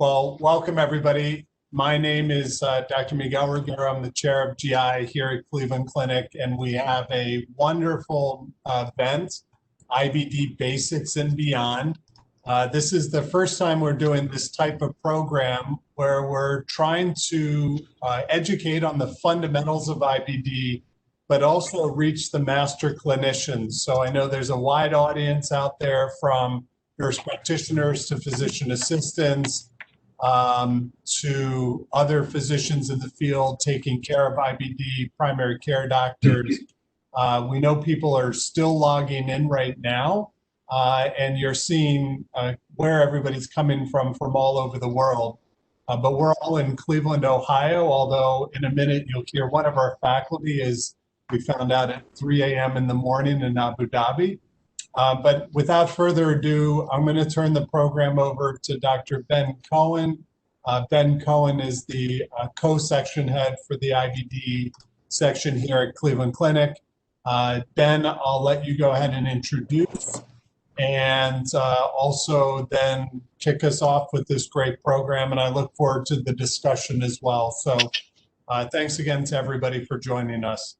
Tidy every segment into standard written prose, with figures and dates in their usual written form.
Well, welcome everybody. My name is Dr. Miguel Ruggiero. I'm the chair of GI here at Cleveland Clinic, and we have a wonderful event, IBD Basics and Beyond. This is the first time we're doing this type of program where we're trying to educate on the fundamentals of IBD, but also reach the master clinicians. So I know there's a wide audience out there, from nurse practitioners to physician assistants, to other physicians in the field taking care of IBD, primary care doctors. We know people are still logging in right now, and you're seeing where everybody's coming from all over the world. But we're all in Cleveland, Ohio, although in a minute you'll hear one of our faculty is, we found out, at 3 a.m. in the morning in Abu Dhabi. But without further ado, I'm going to turn the program over to Dr. Ben Cohen. Ben Cohen is the co-section head for the IBD section here at Cleveland Clinic. Ben, I'll let you go ahead and introduce, and also then kick us off with this great program, and I look forward to the discussion as well. So thanks again to everybody for joining us.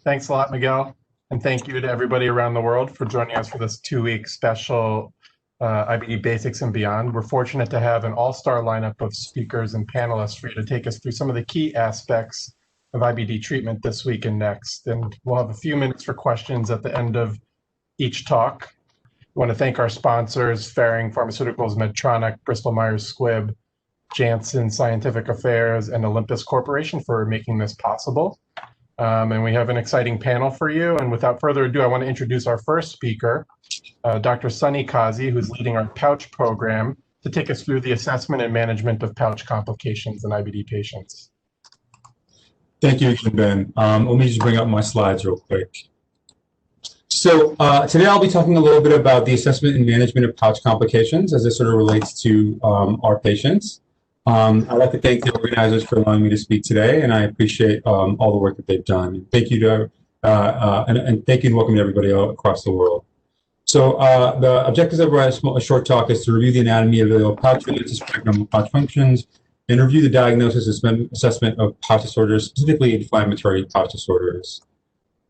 Thanks a lot, Miguel. And thank you to everybody around the world for joining us for this 2-week special IBD Basics and Beyond. We're fortunate to have an all-star lineup of speakers and panelists for you to take us through some of the key aspects of IBD treatment this week and next. And we'll have a few minutes for questions at the end of each talk. We want to thank our sponsors, Ferring Pharmaceuticals, Medtronic, Bristol Myers Squibb, Janssen Scientific Affairs, and Olympus Corporation for making this possible. And we have an exciting panel for you. And without further ado, I want to introduce our first speaker, Dr. Sunny Kazi, who's leading our pouch program, to take us through the assessment and management of pouch complications in IBD patients. Thank you, Ben. Let me just bring up my slides real quick. So today I'll be talking a little bit about the assessment and management of pouch complications as it sort of relates to our patients. I'd like to thank the organizers for allowing me to speak today, and I appreciate all the work that they've done. Thank you to and thank you and welcome to everybody across the world. So the objectives of a short talk is to review the anatomy of the pouch units, spectrum of pouch functions, and review the diagnosis and assessment of pouch disorders, specifically inflammatory pouch disorders.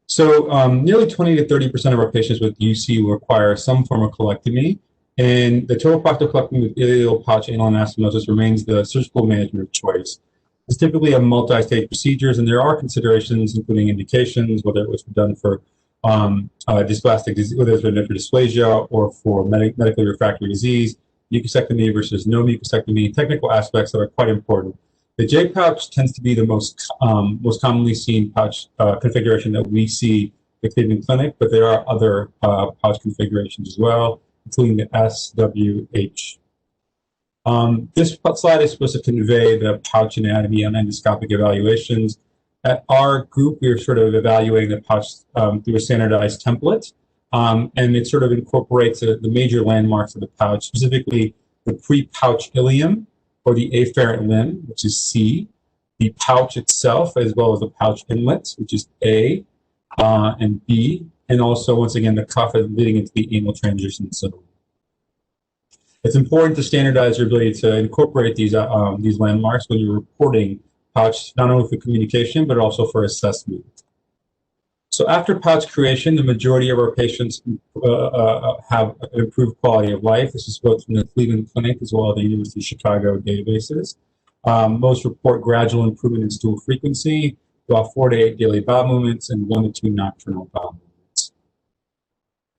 So nearly 20 to 30% of our patients with UC will require some form of colectomy. And the total proctocolectomy with ileal pouch anal anastomosis remains the surgical management of choice. It's typically a multi-stage procedures, and there are considerations, including indications, whether it was done for dysplastic disease, whether it's for dysplasia or for medically refractory disease, mucosectomy versus no mucosectomy, technical aspects that are quite important. The J pouch tends to be the most commonly seen pouch configuration that we see at Cleveland Clinic, but there are other pouch configurations as well, including the SWH. This slide is supposed to convey the pouch anatomy on endoscopic evaluations. At our group, we are sort of evaluating the pouch through a standardized template, and it sort of incorporates the major landmarks of the pouch, specifically the pre-pouch ileum, or the afferent limb, which is C, the pouch itself, as well as the pouch inlet, which is A and B, and also, once again, the cuff leading into the anal transition zone. It's important to standardize your ability to incorporate these landmarks when you're reporting pouch, not only for communication, but also for assessment. So after pouch creation, the majority of our patients have improved quality of life. This is both from the Cleveland Clinic as well as the University of Chicago databases. Most report gradual improvement in stool frequency, about 4 to 8 daily bowel movements, and 1 to 2 nocturnal bowel movements.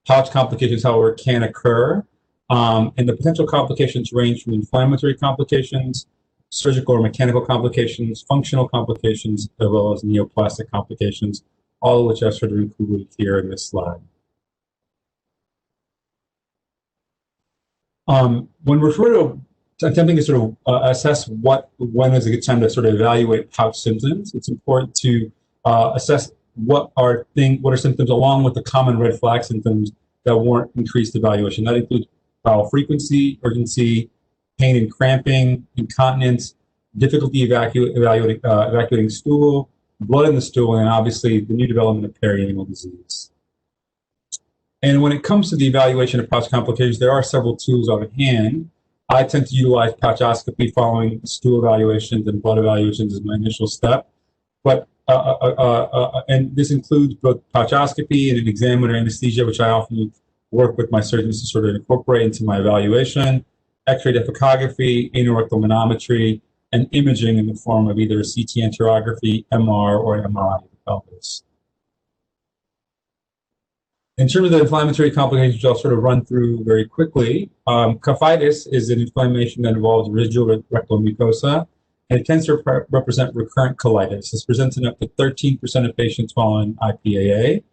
Pouch complications, however, can occur, and the potential complications range from inflammatory complications, surgical or mechanical complications, functional complications, as well as neoplastic complications, all of which are sort of included here in this slide. When we're sort of attempting to sort of assess when is a good time to sort of evaluate pouch symptoms, it's important to assess what are symptoms along with the common red flag symptoms that warrant increased evaluation. That includes bowel frequency, urgency, pain and cramping, incontinence, difficulty evacuating stool, blood in the stool, and obviously the new development of perianal disease. And when it comes to the evaluation of pouch complications, there are several tools on hand. I tend to utilize pouchoscopy following stool evaluations and blood evaluations as my initial step. But and this includes both pouchoscopy and an exam under anesthesia, which I often work with my surgeons to sort of incorporate into my evaluation, X-ray echocardiography, anorectal manometry, and imaging in the form of either a CT enterography, MR, or an MRI of the pelvis. In terms of the inflammatory complications, which I'll sort of run through very quickly, cufitis is an inflammation that involves residual rectal mucosa, and it tends to represent recurrent colitis. This presents in up to 13% of patients following IPAA,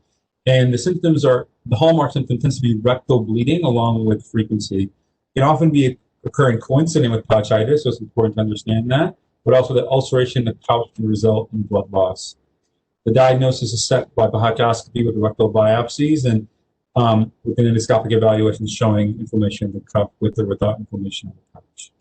and the symptoms are, the hallmark symptom tends to be rectal bleeding along with frequency. It can often be occurring coincident with pouchitis, so it's important to understand that, but also that ulceration of the pouch can result in blood loss. The diagnosis is set by bronchoscopy with rectal biopsies and with an endoscopic evaluation showing inflammation of the cup with or without inflammation of the pouch.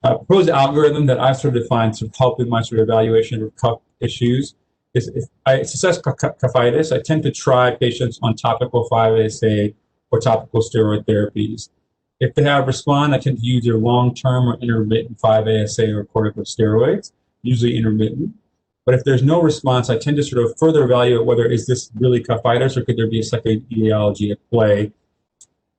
A proposed algorithm that I've sort of defined to help in my sort of evaluation of cup issues is if I assess cufitis, I tend to try patients on topical 5-ASA or topical steroid therapies. If they have respond, I tend to use either long-term or intermittent 5-ASA or corticosteroids, usually intermittent. But if there's no response, I tend to sort of further evaluate whether is this really cufitis or could there be a second etiology at play.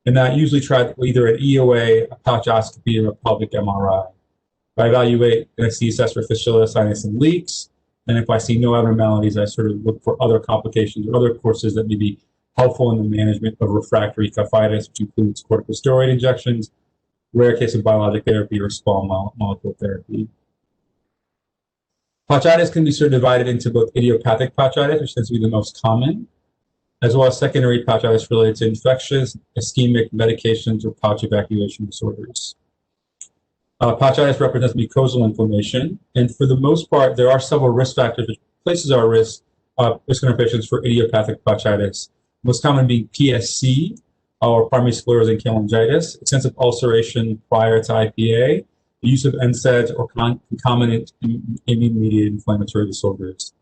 And I usually try either an EOA, a pouchoscopy, or a pelvic MRI. If I evaluate and I see assess for fistula, sinus, and leaks, and if I see no abnormalities, I sort of look for other complications or other courses that may be helpful in the management of refractory cufitis, which includes corticosteroid injections, rare case of biologic therapy, or small molecule therapy. Pouchitis can be sort of divided into both idiopathic pouchitis, which tends to be the most common, as well as secondary pouchitis related to infectious, ischemic medications, or pouch evacuation disorders. Pouchitis represents mucosal inflammation, and for the most part, there are several risk factors which places our risk in our patients for idiopathic pouchitis. Most common being PSC, or primary sclerosing cholangitis, extensive ulceration prior to IPA, the use of NSAIDs or concomitant immune-mediated inflammatory disorders.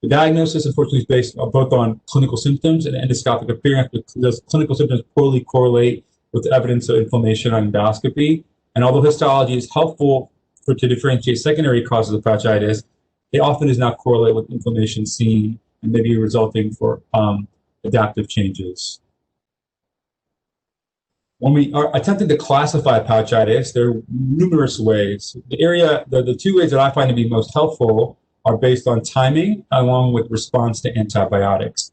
The diagnosis, unfortunately, is based both on clinical symptoms and endoscopic appearance, but those clinical symptoms poorly correlate with evidence of inflammation on endoscopy. And although histology is helpful to differentiate secondary causes of pouchitis, it often does not correlate with inflammation seen and may be resulting for adaptive changes. When we are attempting to classify pouchitis, there are numerous ways. The two ways that I find to be most helpful are based on timing along with response to antibiotics.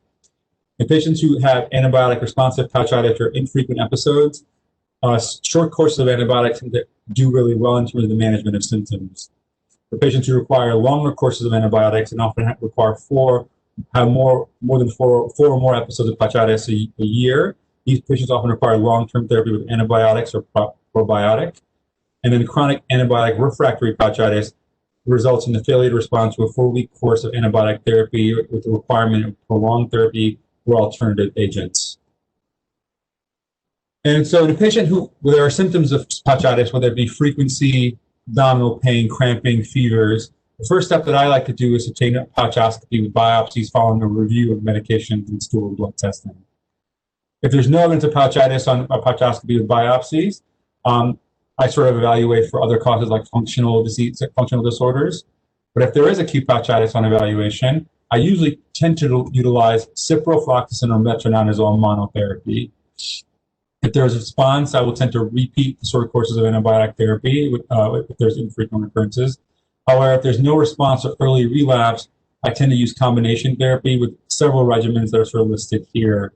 In patients who have antibiotic responsive pouchitis or infrequent episodes, short courses of antibiotics tend to do really well in terms of the management of symptoms. For patients who require longer courses of antibiotics and often require more than four or more episodes of pouchitis a year, these patients often require long-term therapy with antibiotics or probiotic. And then chronic antibiotic refractory pouchitis results in the failure to respond to a 4-week course of antibiotic therapy with the requirement of prolonged therapy or alternative agents. And so in a patient where there are symptoms of pouchitis, whether it be frequency, abdominal pain, cramping, fevers, the first step that I like to do is obtain a pouchoscopy with biopsies following a review of medications and stool blood testing. If there's no evidence of pouchitis on a pouchoscopy with biopsies, I sort of evaluate for other causes like functional disorders. But if there is acute pouchitis on evaluation, I usually tend to utilize ciprofloxacin or metronidazole monotherapy. If there's a response, I will tend to repeat the sort of courses of antibiotic therapy if there's infrequent recurrences. However, if there's no response or early relapse, I tend to use combination therapy with several regimens that are sort of listed here.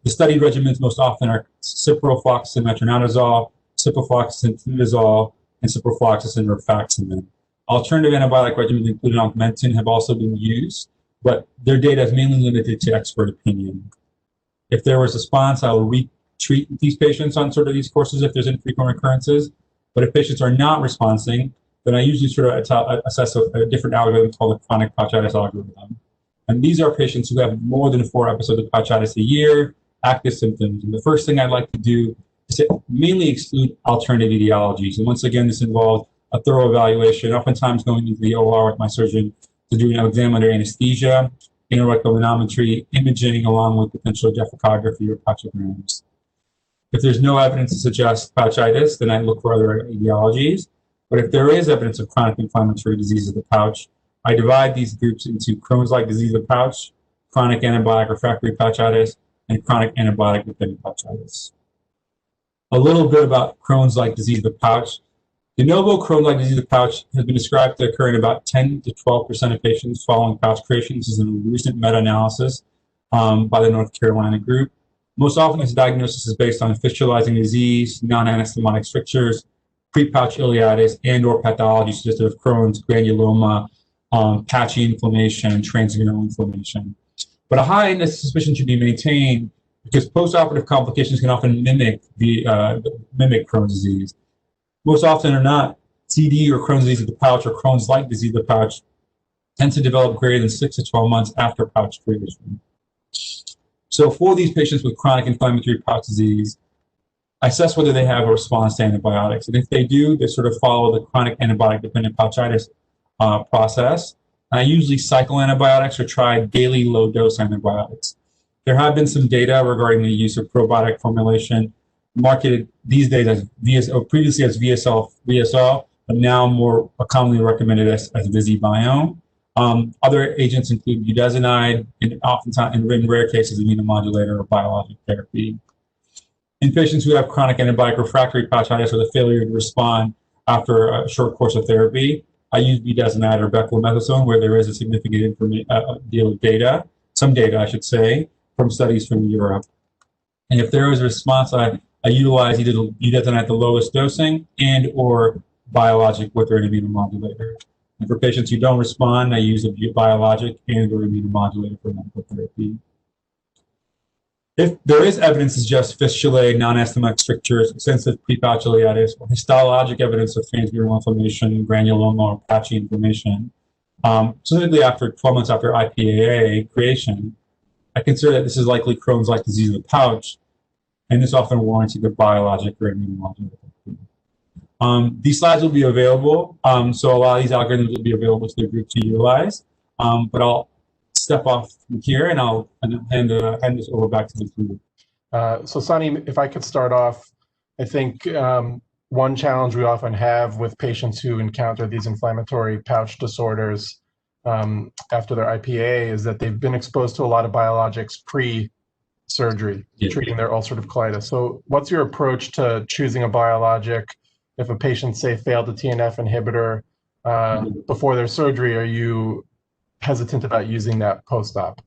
The studied regimens most often are ciprofloxacin metronidazole, ciprofloxacin tinidazole, and ciprofloxacin rifaximin. Alternative antibiotic regimens, including augmentin, have also been used, but their data is mainly limited to expert opinion. If there was a response, I will retreat these patients on sort of these courses if there's infrequent recurrences. But if patients are not responding, then I usually sort of assess a different algorithm called the chronic pouchitis algorithm. And these are patients who have more than 4 episodes of pouchitis a year, active symptoms. And the first thing I'd like to do is to mainly exclude alternative etiologies. And once again, this involves a thorough evaluation, oftentimes going into the OR with my surgeon to do an exam under anesthesia, anorectal manometry, imaging, along with potential echocardiography or pouchograms. If there's no evidence to suggest pouchitis, then I look for other etiologies. But if there is evidence of chronic inflammatory disease of the pouch, I divide these groups into Crohn's-like disease of the pouch, chronic antibiotic refractory pouchitis, and chronic antibiotic-dependent pouchitis. A little bit about Crohn's-like disease of the pouch. De novo Crohn's-like disease of the pouch has been described to occur in about 10 to 12% of patients following pouch creation. This is a recent meta-analysis by the North Carolina group. Most often, this diagnosis is based on fistulizing disease, non-anastomotic strictures, pre-pouch ileitis, and/or pathology suggestive of Crohn's, granuloma, patchy inflammation, transmural inflammation. But a high index of suspicion should be maintained because postoperative complications can often mimic Crohn's disease. Most often or not, CD or Crohn's disease of the pouch or Crohn's-like disease of the pouch tends to develop greater than 6 to 12 months after pouch creation. So for these patients with chronic inflammatory pouch disease, I assess whether they have a response to antibiotics. And if they do, they sort of follow the chronic antibiotic-dependent pouchitis process. And I usually cycle antibiotics or try daily low-dose antibiotics. There have been some data regarding the use of probiotic formulation marketed these days as VSO, previously as VSL, but now more commonly recommended as Visibiome. Other agents include budesonide, and oftentimes, in rare cases, immunomodulator or biologic therapy. In patients who have chronic antibiotic refractory pouchitis or the failure to respond after a short course of therapy, I use budesonide or beclomethasone, where there is a significant deal of data, some data, I should say, from studies from Europe. And if there is a response, I utilize either budesonide at the lowest dosing and or biologic with an immunomodulator. And for patients who don't respond, I use a biologic and or immunomodulator for medical therapy. If there is evidence to suggest fistulae, non-anastomotic strictures, extensive pre-pouch ileitis, or histologic evidence of transmural inflammation, granuloma, or patchy inflammation, specifically after 12 months after IPAA creation, I consider that this is likely Crohn's-like disease of the pouch, and this often warrants either biologic or immunomodulator. These slides will be available, so a lot of these algorithms will be available to the group to utilize, but I'll step off from here and I'll hand this over back to the group. So Sunny, if I could start off, I think one challenge we often have with patients who encounter these inflammatory pouch disorders after their IPA is that they've been exposed to a lot of biologics pre-surgery, treating their ulcerative colitis. So what's your approach to choosing a biologic if a patient, say, failed a TNF inhibitor before their surgery? Are you hesitant about using that post-op?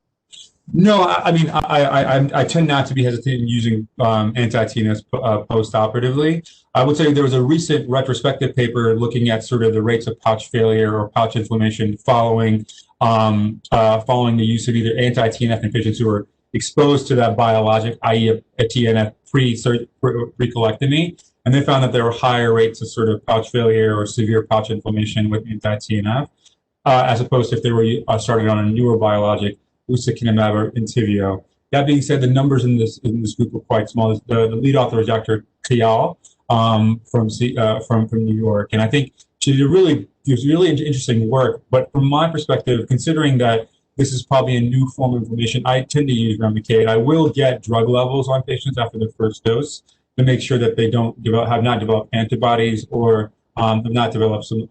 No, I mean, I tend not to be hesitant in using anti-TNFs post-operatively. I would say there was a recent retrospective paper looking at sort of the rates of pouch failure or pouch inflammation following the use of either anti-TNF in patients who were exposed to that biologic, i.e. a TNF pre-colectomy, and they found that there were higher rates of sort of pouch failure or severe pouch inflammation with anti-TNF, as opposed to if they were started on a newer biologic, ustekinumab or Entyvio. That being said, the numbers in this group are quite small. The lead author is Dr. Kayal from New York, and I think she did really interesting work. But from my perspective, considering that this is probably a new form of inflammation, I tend to use Remicade. I will get drug levels on patients after the first dose to make sure that they have not developed antibodies or have not developed some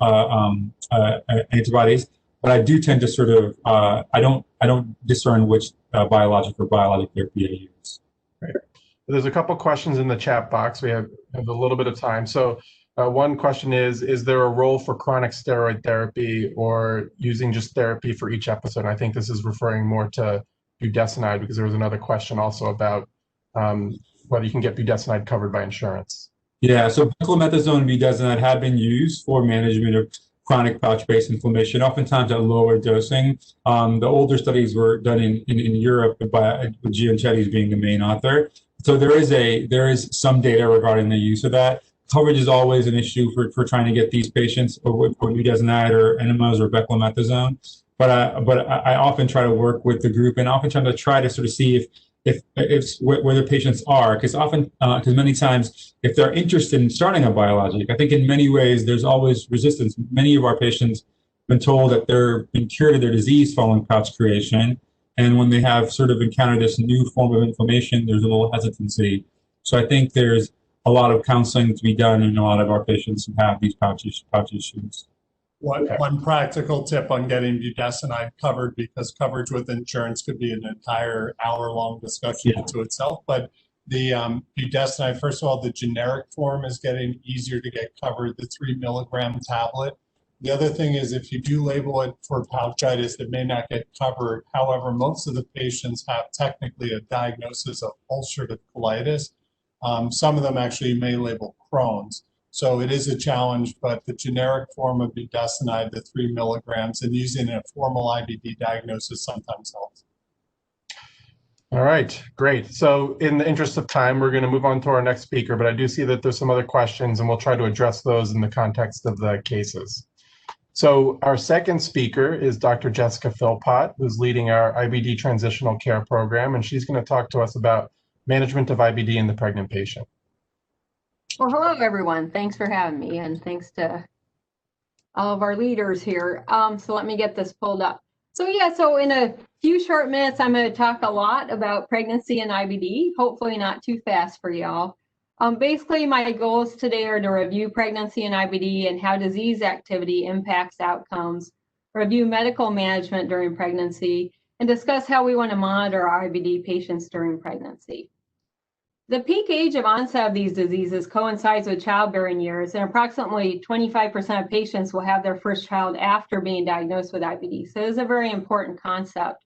antibodies. But I do tend to sort of I don't discern which biologic therapy I use. Right. There's a couple questions in the chat box. We have a little bit of time. So one question is there a role for chronic steroid therapy or using just therapy for each episode? And I think this is referring more to budesonide, because there was another question also about whether you can get budesonide covered by insurance. Yeah, so beclomethasone and budesonide have been used for management of chronic pouch-based inflammation, oftentimes at lower dosing. The older studies were done in Europe with Gianchetti being the main author. So there is some data regarding the use of that. Coverage is always an issue for trying to get these patients with budesonide or enemas or beclomethasone. But I often try to work with the group and often try to sort of see if where the patients are, because many times if they're interested in starting a biologic, I think in many ways there's always resistance. Many of our patients have been told that they're been cured of their disease following pouch creation, and when they have sort of encountered this new form of inflammation, there's a little hesitancy. So I think there's a lot of counseling to be done in a lot of our patients who have these pouch issues. One practical tip on getting budesonide covered, because coverage with insurance could be an entire hour-long discussion to itself. But the budesonide, first of all, the generic form is getting easier to get covered, the 3 milligram tablet. The other thing is, if you do label it for pouchitis, it may not get covered. However, most of the patients have technically a diagnosis of ulcerative colitis. Some of them actually may label Crohn's. So it is a challenge, but the generic form of budesonide, the 3 milligrams, and using a formal IBD diagnosis sometimes helps. All right, great. So in the interest of time, we're going to move on to our next speaker, but I do see that there's some other questions, and we'll try to address those in the context of the cases. So our second speaker is Dr. Jessica Philpott, who's leading our IBD transitional care program, and she's going to talk to us about management of IBD in the pregnant patient. Well, hello, everyone. Thanks for having me, and thanks to all of our leaders here. So let me get this pulled up. So in a few short minutes, I'm going to talk a lot about pregnancy and IBD, hopefully not too fast for y'all. Basically, my goals today are to review pregnancy and IBD and how disease activity impacts outcomes, review medical management during pregnancy, and discuss how we want to monitor our IBD patients during pregnancy. The peak age of onset of these diseases coincides with childbearing years, and approximately 25% of patients will have their first child after being diagnosed with IBD. So it is a very important concept.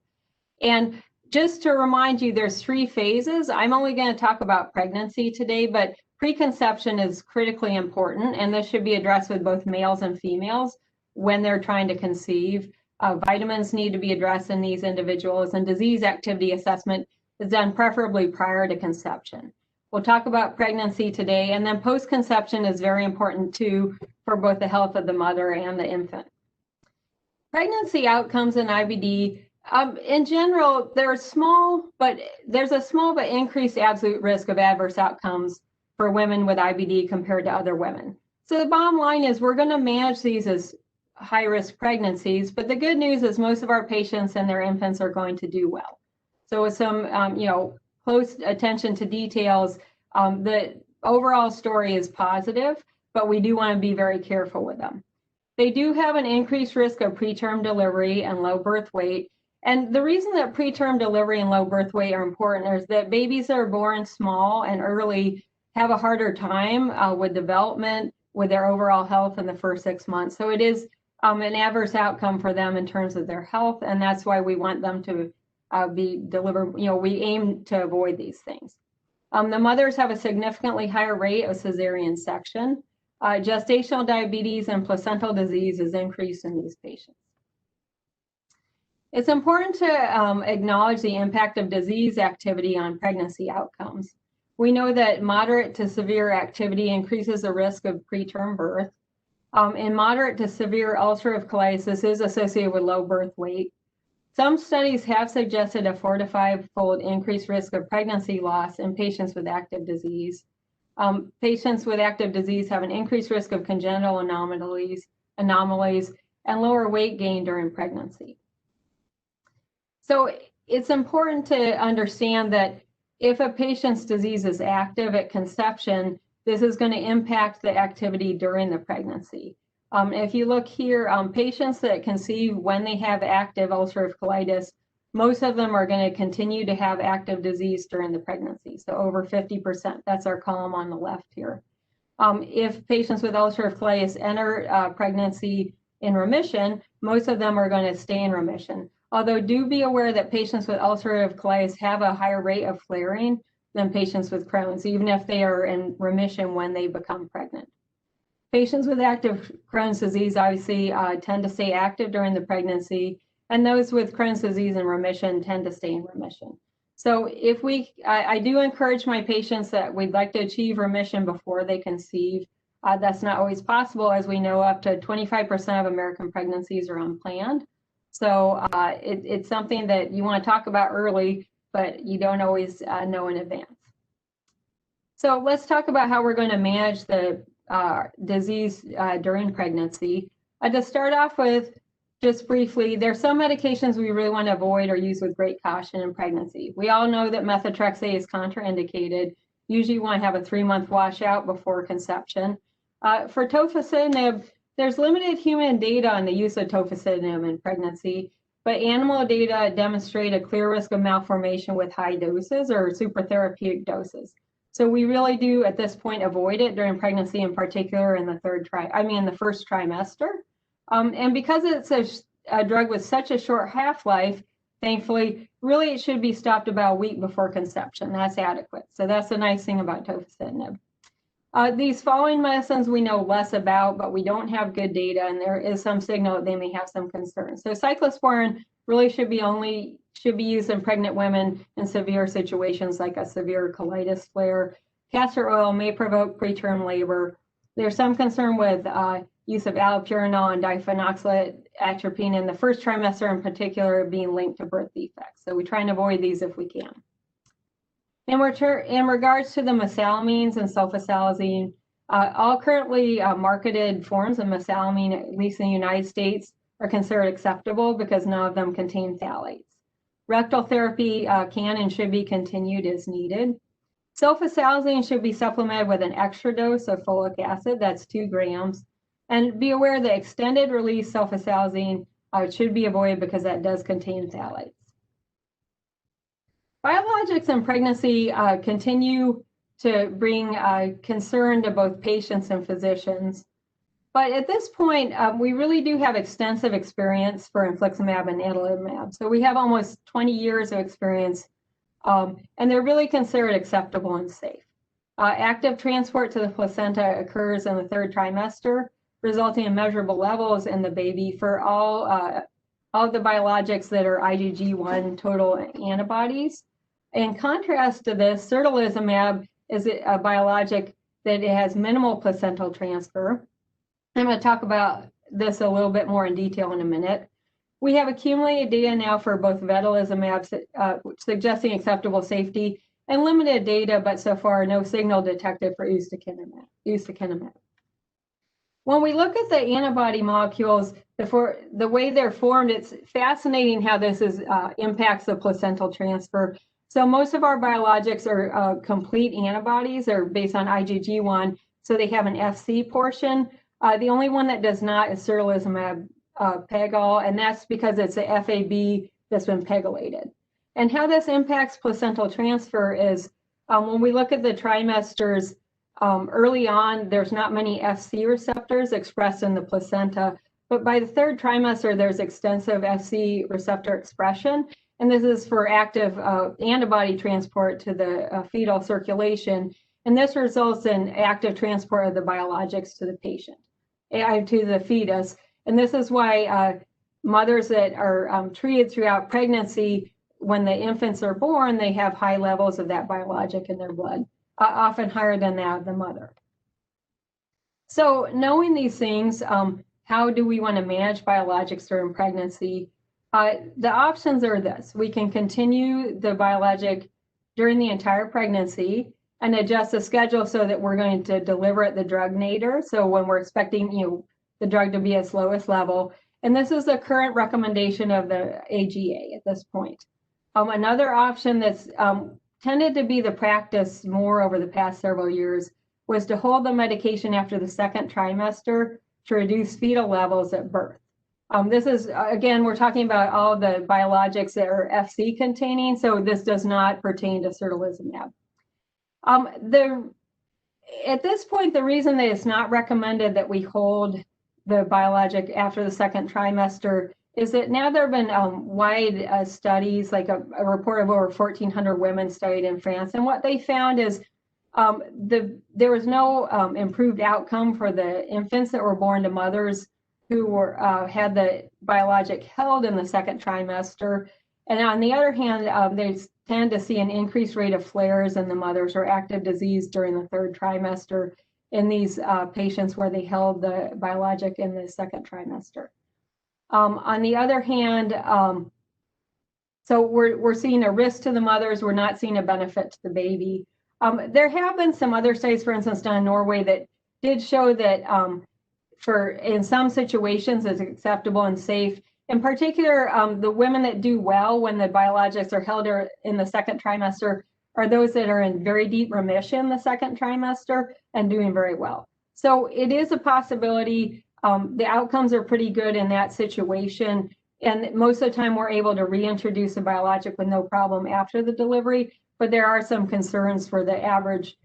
And just to remind you, there's 3 phases. I'm only going to talk about pregnancy today, but preconception is critically important, and this should be addressed with both males and females when they're trying to conceive. Vitamins need to be addressed in these individuals, and disease activity assessment is done preferably prior to conception. We'll talk about pregnancy today, and then post-conception is very important too for both the health of the mother and the infant. Pregnancy outcomes in IBD, in general, there's a small but increased absolute risk of adverse outcomes for women with IBD compared to other women. So the bottom line is we're going to manage these as high-risk pregnancies, but the good news is most of our patients and their infants are going to do well. So with some, close attention to details, the overall story is positive, but we do want to be very careful with them. They do have an increased risk of preterm delivery and low birth weight. And the reason that preterm delivery and low birth weight are important is that babies that are born small and early have a harder time with development, with their overall health in the first 6 months. So it is an adverse outcome for them in terms of their health, and that's why we want them to be delivered. We aim to avoid these things. The mothers have a significantly higher rate of cesarean section. Gestational diabetes and placental disease is increased in these patients. It's important to acknowledge the impact of disease activity on pregnancy outcomes. We know that moderate to severe activity increases the risk of preterm birth. In moderate to severe ulcerative colitis, this is associated with low birth weight. Some studies have suggested a 4 to 5-fold increased risk of pregnancy loss in patients with active disease. Patients with active disease have an increased risk of congenital anomalies, and lower weight gain during pregnancy. So it's important to understand that if a patient's disease is active at conception, this is going to impact the activity during the pregnancy. If you look here, patients that conceive when they have active ulcerative colitis, most of them are going to continue to have active disease during the pregnancy. So over 50%, that's our column on the left here. If patients with ulcerative colitis enter pregnancy in remission, most of them are going to stay in remission. Although do be aware that patients with ulcerative colitis have a higher rate of flaring than patients with Crohn's, even if they are in remission when they become pregnant. Patients with active Crohn's disease obviously tend to stay active during the pregnancy, and those with Crohn's disease in remission tend to stay in remission. So I do encourage my patients that we'd like to achieve remission before they conceive. That's not always possible, as we know up to 25% of American pregnancies are unplanned. So it's something that you want to talk about early, but you don't always know in advance. So let's talk about how we're going to manage the disease during pregnancy. To start off with, just briefly, there's some medications we really want to avoid or use with great caution in pregnancy. We all know that methotrexate is contraindicated, Usually you want to have a 3-month washout before conception. For tofacitinib, there's limited human data on the use of tofacitinib in pregnancy, but animal data demonstrate a clear risk of malformation with high doses or supertherapeutic doses. So we really do at this point avoid it during pregnancy, in particular in the first trimester. And because it's a drug with such a short half-life, thankfully, really it should be stopped about a week before conception. That's adequate. So that's the nice thing about tofacitinib. These following medicines we know less about, but we don't have good data, and there is some signal that they may have some concerns. So cyclosporin really should be used in pregnant women in severe situations like a severe colitis flare. Castor oil may provoke preterm labor. There's some concern with use of allopurinol and diphenoxylate atropine in the first trimester, in particular, being linked to birth defects. So we try and avoid these if we can. In regards to the mesalamines and sulfasalazine, all currently marketed forms of mesalamine, at least in the United States, are considered acceptable because none of them contain phthalates. Rectal therapy can and should be continued as needed. Sulfasalazine should be supplemented with an extra dose of folic acid, that's 2 grams. And be aware that extended release sulfasalazine should be avoided because that does contain phthalates. Biologics in pregnancy continue to bring concern to both patients and physicians. But at this point, we really do have extensive experience for infliximab and adalimumab. So we have almost 20 years of experience, and they're really considered acceptable and safe. Active transport to the placenta occurs in the 3rd trimester, resulting in measurable levels in the baby for all the biologics that are IgG1 total antibodies. In contrast to this, certolizumab is a biologic that it has minimal placental transfer. I'm going to talk about this a little bit more in detail in a minute. We have accumulated data now for both vedolizumab suggesting acceptable safety, and limited data, but so far no signal detected for ustekinumab. When we look at the antibody molecules, the way they're formed, it's fascinating how this impacts the placental transfer. So most of our biologics are complete antibodies. They're based on IgG1, so they have an Fc portion. The only one that does not is certolizumab pegol, and that's because it's a FAB that's been pegylated. And how this impacts placental transfer is when we look at the trimesters, early on, there's not many Fc receptors expressed in the placenta, but by the 3rd trimester, there's extensive Fc receptor expression. And this is for active antibody transport to the fetal circulation. And this results in active transport of the biologics to the patient, to the fetus. And this is why mothers that are treated throughout pregnancy, when the infants are born, they have high levels of that biologic in their blood, often higher than that of the mother. So knowing these things, how do we want to manage biologics during pregnancy? The options are this. We can continue the biologic during the entire pregnancy and adjust the schedule so that we're going to deliver at the drug nadir. So when we're expecting the drug to be its lowest level. And this is the current recommendation of the AGA at this point. Another option that's tended to be the practice more over the past several years was to hold the medication after the 2nd trimester to reduce fetal levels at birth. This is, again, we're talking about all the biologics that are Fc containing, so this does not pertain to certolizumab. At this point, the reason that it's not recommended that we hold the biologic after the 2nd trimester is that now there have been wide studies, like a report of over 1,400 women studied in France, and what they found is there was no improved outcome for the infants that were born to mothers who had the biologic held in the 2nd trimester. And on the other hand, they tend to see an increased rate of flares in the mothers or active disease during the 3rd trimester in these patients where they held the biologic in the 2nd trimester. On the other hand, so we're seeing a risk to the mothers, we're not seeing a benefit to the baby. There have been some other studies, for instance, done in Norway that did show that in some situations it's acceptable and safe. In particular, the women that do well when the biologics are held in the 2nd trimester are those that are in very deep remission the second trimester and doing very well. So it is a possibility. The outcomes are pretty good in that situation. And most of the time we're able to reintroduce a biologic with no problem after the delivery, but there are some concerns for the average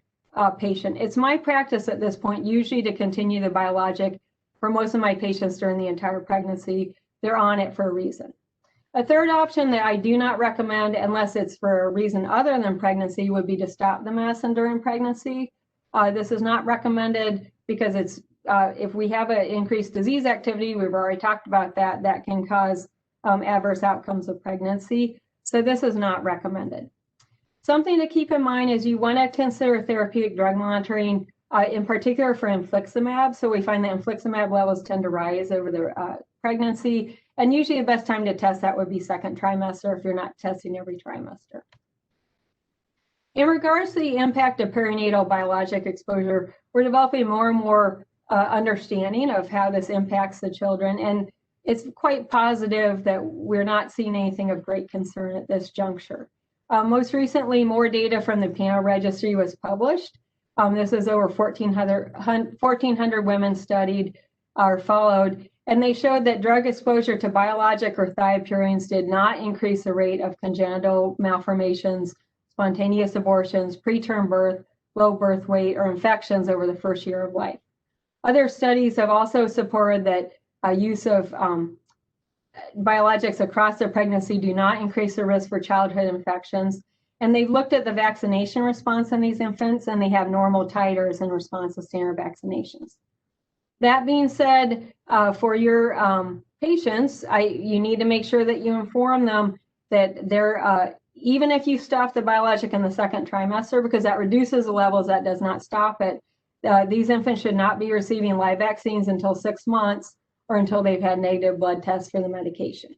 patient. It's my practice at this point usually to continue the biologic for most of my patients during the entire pregnancy. They're on it for a reason. A third option that I do not recommend, unless it's for a reason other than pregnancy, would be to stop the medicine during pregnancy. This is not recommended because it's if we have an increased disease activity, we've already talked about that, that can cause adverse outcomes of pregnancy. So this is not recommended. Something to keep in mind is you want to consider therapeutic drug monitoring, in particular for infliximab. So we find that infliximab levels tend to rise over the pregnancy. And usually the best time to test that would be second trimester if you're not testing every trimester. In regards to the impact of perinatal biologic exposure, we're developing more and more understanding of how this impacts the children. And it's quite positive that we're not seeing anything of great concern at this juncture. Most recently, more data from the panel registry was published. This is over 1,400 women studied or followed, and they showed that drug exposure to biologic or thiopurines did not increase the rate of congenital malformations, spontaneous abortions, preterm birth, low birth weight, or infections over the first year of life. Other studies have also supported that use of biologics across their pregnancy do not increase the risk for childhood infections. And they've looked at the vaccination response in these infants, and they have normal titers in response to standard vaccinations. That being said, for your patients, you need to make sure that you inform them that they're, even if you stop the biologic in the second trimester, because that reduces the levels, that does not stop it. These infants should not be receiving live vaccines until 6 months or until they've had negative blood tests for the medication.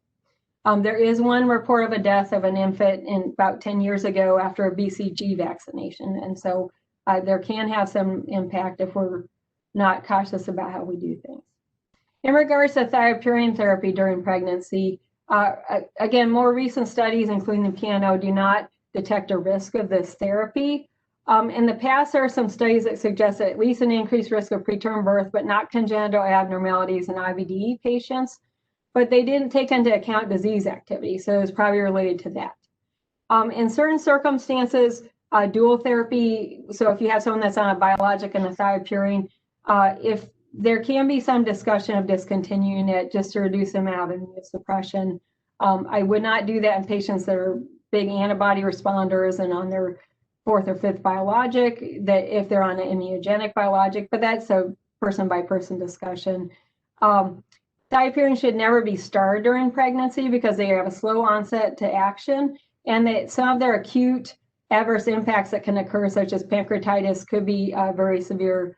There is one report of a death of an infant in about 10 years ago after a BCG vaccination. And so there can have some impact if we're not cautious about how we do things. In regards to thiopurine therapy during pregnancy, again, more recent studies, including the PNO, do not detect a risk of this therapy. In the past, there are some studies that suggest at least an increased risk of preterm birth, but not congenital abnormalities in IBD patients. But they didn't take into account disease activity, so it's probably related to that. In certain circumstances, dual therapy, so if you have someone that's on a biologic and a thiopurine, if there can be some discussion of discontinuing it just to reduce the amount of immunosuppression. I would not do that in patients that are big antibody responders and on their 4th or 5th biologic, that if they're on an immunogenic biologic, but that's a person by person discussion. Thiopurine should never be started during pregnancy because they have a slow onset to action, and that some of their acute adverse impacts that can occur, such as pancreatitis, could be a very severe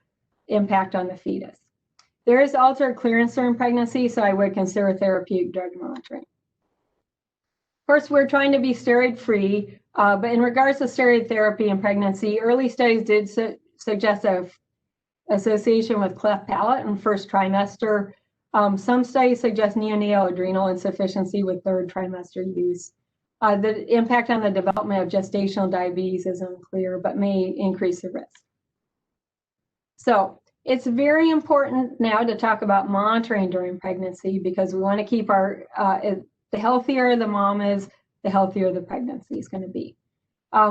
impact on the fetus. There is altered clearance during pregnancy, so I would consider therapeutic drug monitoring. Of course, we're trying to be steroid-free, but in regards to steroid therapy in pregnancy, early studies did suggest an association with cleft palate in first trimester. Some studies suggest neonatal adrenal insufficiency with 3rd trimester use. The impact on the development of gestational diabetes is unclear, but may increase the risk. So it's very important now to talk about monitoring during pregnancy because we want to keep our, the healthier the mom is, the healthier the pregnancy is going to be.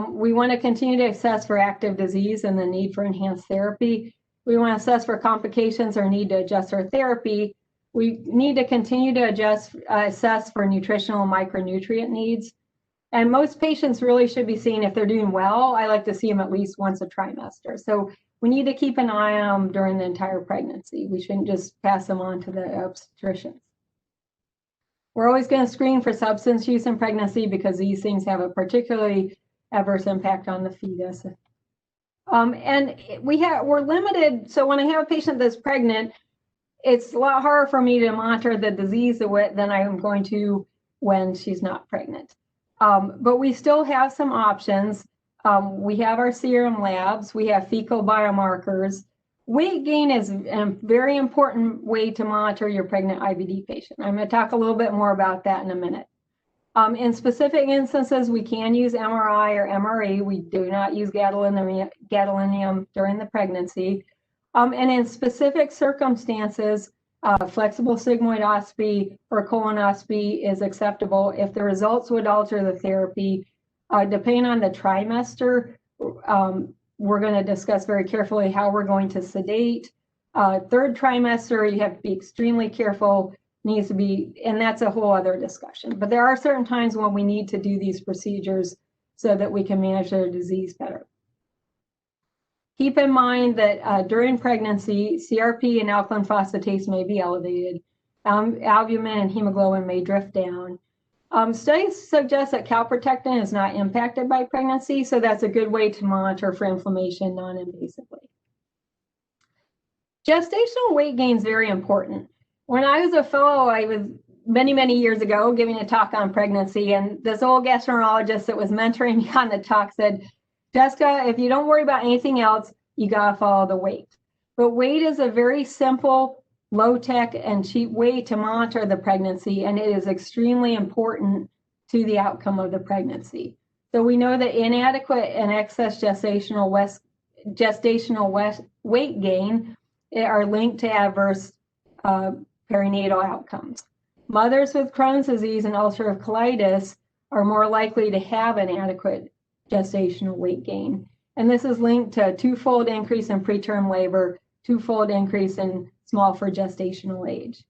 We want to continue to assess for active disease and the need for enhanced therapy. We want to assess for complications or need to adjust our therapy. We need to continue to assess for nutritional and micronutrient needs. And most patients really should be seen if they're doing well. I like to see them at least once a trimester. So we need to keep an eye on them during the entire pregnancy. We shouldn't just pass them on to the obstetricians. We're always going to screen for substance use in pregnancy because these things have a particularly adverse impact on the fetus. And we're limited. So when I have a patient that's pregnant, it's a lot harder for me to monitor the disease than I am going to when she's not pregnant. But we still have some options. We have our serum labs. We have fecal biomarkers. Weight gain is a very important way to monitor your pregnant IBD patient. I'm going to talk a little bit more about that in a minute. In specific instances, we can use MRI or MRE. We do not use gadolinium during the pregnancy. And in specific circumstances, flexible sigmoidoscopy or colonoscopy is acceptable if the results would alter the therapy. Depending on the trimester, we're going to discuss very carefully how we're going to sedate. Third trimester, you have to be extremely careful, needs to be, and that's a whole other discussion. But there are certain times when we need to do these procedures so that we can manage their disease better. Keep in mind that during pregnancy, CRP and alkaline phosphatase may be elevated. Albumin and hemoglobin may drift down. Studies suggest that calprotectin is not impacted by pregnancy, so that's a good way to monitor for inflammation non-invasively. Gestational weight gain is very important. When I was a fellow, I was many years ago giving a talk on pregnancy, and this old gastroenterologist that was mentoring me on the talk said, Jessica, if you don't worry about anything else, you gotta follow the weight. But weight is a very simple, low-tech, and cheap way to monitor the pregnancy, and it is extremely important to the outcome of the pregnancy. So we know that inadequate and excess gestational weight gain are linked to adverse perinatal outcomes. Mothers with Crohn's disease and ulcerative colitis are more likely to have an adequate gestational weight gain. And this is linked to a twofold increase in preterm labor, twofold increase in small for gestational age.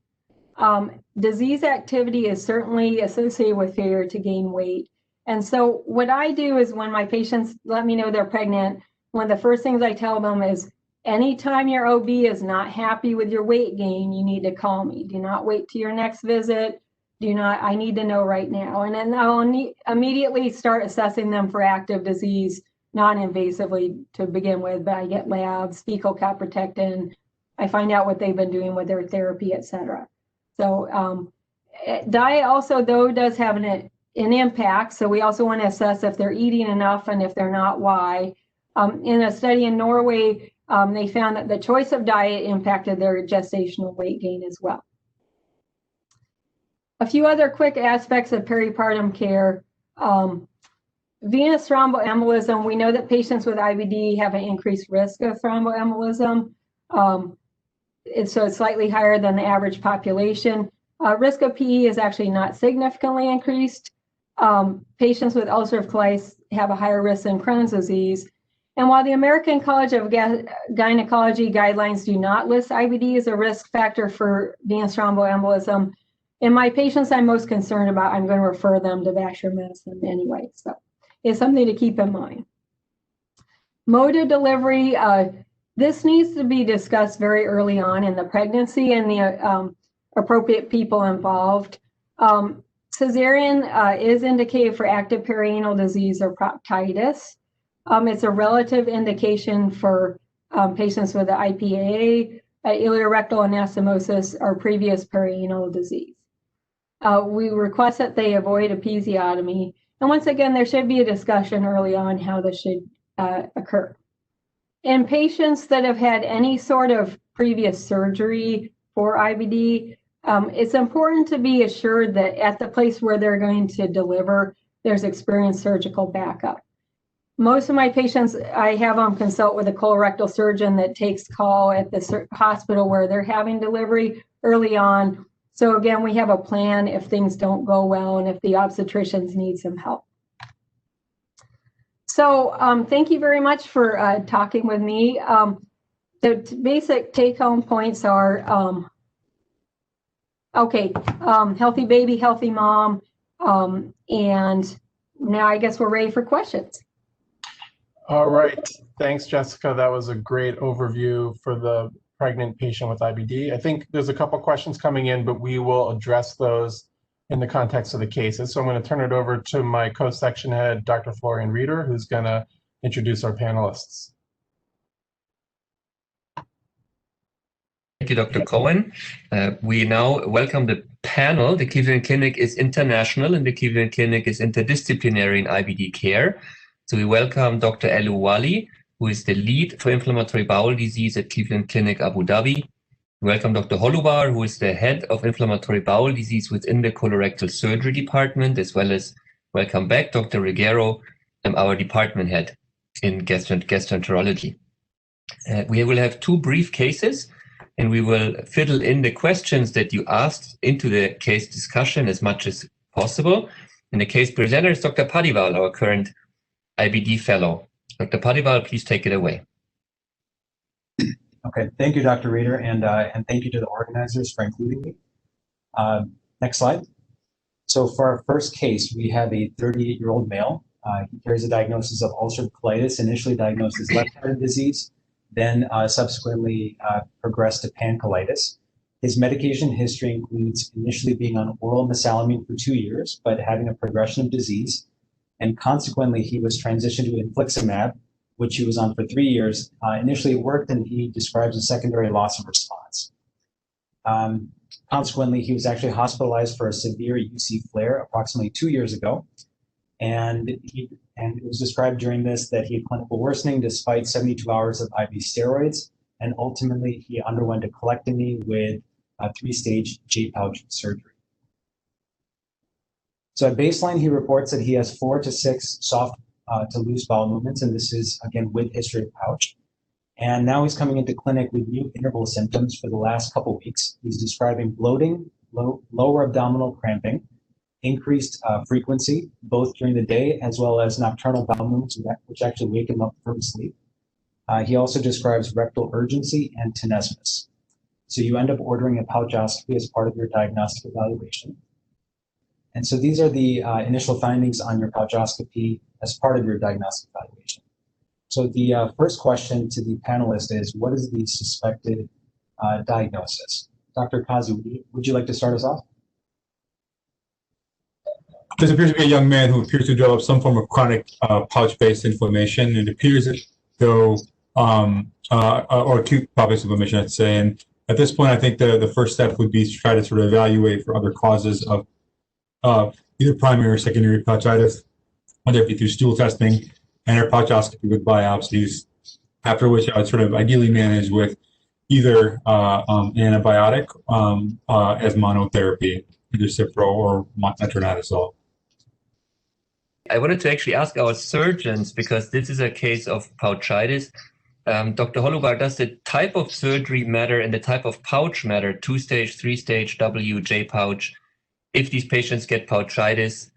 Disease activity is certainly associated with failure to gain weight. And so what I do is when my patients let me know they're pregnant, one of the first things I tell them is, anytime your OB is not happy with your weight gain, you need to call me. Do not wait till your next visit. I need to know right now. And then I'll immediately start assessing them for active disease, non-invasively to begin with, but I get labs, fecal calprotectin, I find out what they've been doing with their therapy, et cetera. So diet also, though, does have an impact. So we also want to assess if they're eating enough, and if they're not, why. In a study in Norway, they found that the choice of diet impacted their gestational weight gain as well. A few other quick aspects of peripartum care. Venous thromboembolism, we know that patients with IBD have an increased risk of thromboembolism. So it's slightly higher than the average population. Risk of PE is actually not significantly increased. Patients with ulcerative colitis have a higher risk than Crohn's disease. And while the American College of Gynecology guidelines do not list IBD as a risk factor for venous thromboembolism, in my patients I'm most concerned about, I'm going to refer them to vascular medicine anyway. So it's something to keep in mind. Mode of delivery, this needs to be discussed very early on in the pregnancy and the appropriate people involved. Cesarean is indicated for active perianal disease or proctitis. It's a relative indication for patients with IPA, ileorectal anastomosis, or previous perianal disease. We request that they avoid episiotomy. And once again, there should be a discussion early on how this should occur. In patients that have had any sort of previous surgery for IBD, it's important to be assured that at the place where they're going to deliver, there's experienced surgical backup. Most of my patients, I have them consult with a colorectal surgeon that takes call at the hospital where they're having delivery early on. So again, we have a plan if things don't go well and if the obstetricians need some help. So thank you very much for talking with me. The basic take-home points are, healthy baby, healthy mom, and now I guess we're ready for questions. All right. Thanks, Jessica. That was a great overview for the pregnant patient with IBD. I think there's a couple questions coming in, but we will address those in the context of the cases. So I'm going to turn it over to my co-section head, Dr. Florian Reeder, who's going to introduce our panelists. Thank you, Dr. Cohen. We now welcome the panel. The Cleveland Clinic is international and the Cleveland Clinic is interdisciplinary in IBD care. So we welcome Dr. Elu Wali, who is the lead for inflammatory bowel disease at Cleveland Clinic Abu Dhabi. Welcome Dr. Holubar, who is the head of inflammatory bowel disease within the colorectal surgery department, as well as welcome back Dr. Reguero, our department head in gastroenterology. We will have 2 brief cases, and we will fiddle in the questions that you asked into the case discussion as much as possible. And the case presenter is Dr. Padival, our current IBD fellow. Dr. Padival, please take it away. Okay, thank you, Dr. Reeder, and thank you to the organizers for including me. Next slide. So for our first case, we have a 38-year-old male. He carries a diagnosis of ulcerative colitis, initially diagnosed as left-sided disease, then subsequently progressed to pancolitis. His medication history includes initially being on oral mesalamine for 2 years, but having a progression of disease. And consequently, he was transitioned to infliximab, which he was on for 3 years. Initially it worked, and he describes a secondary loss of response. Consequently, he was actually hospitalized for a severe UC flare approximately 2 years ago. And it was described during this that he had clinical worsening despite 72 hours of IV steroids. And ultimately, he underwent a colectomy with a 3-stage J-pouch surgery. So at baseline, he reports that he has 4 to 6 soft to loose bowel movements, and this is, again, with history of pouch. And now he's coming into clinic with new interval symptoms for the last couple weeks. He's describing bloating, lower abdominal cramping, increased frequency, both during the day as well as nocturnal bowel movements, which actually wake him up from sleep. He also describes rectal urgency and tenesmus. So you end up ordering a pouchoscopy as part of your diagnostic evaluation. And so these are the initial findings on your pouchoscopy as part of your diagnostic evaluation. So the first question to the panelist is, what is the suspected diagnosis? Dr. Kazi, would you like to start us off? This appears to be a young man who appears to develop some form of chronic pouch-based inflammation. It appears as though, or acute pouch-based inflammation, I'd say. And at this point, I think the first step would be to try to sort of evaluate for other causes of either primary or secondary pouchitis, whether it be through stool testing and or pouchoscopy with biopsies, after which I would sort of ideally manage with either an antibiotic as monotherapy, either Cipro or metronidazole. I wanted to actually ask our surgeons, because this is a case of pouchitis. Dr. Holubar, does the type of surgery matter and the type of pouch matter, 2-stage, 3-stage, W, J pouch, if these patients get pouchitis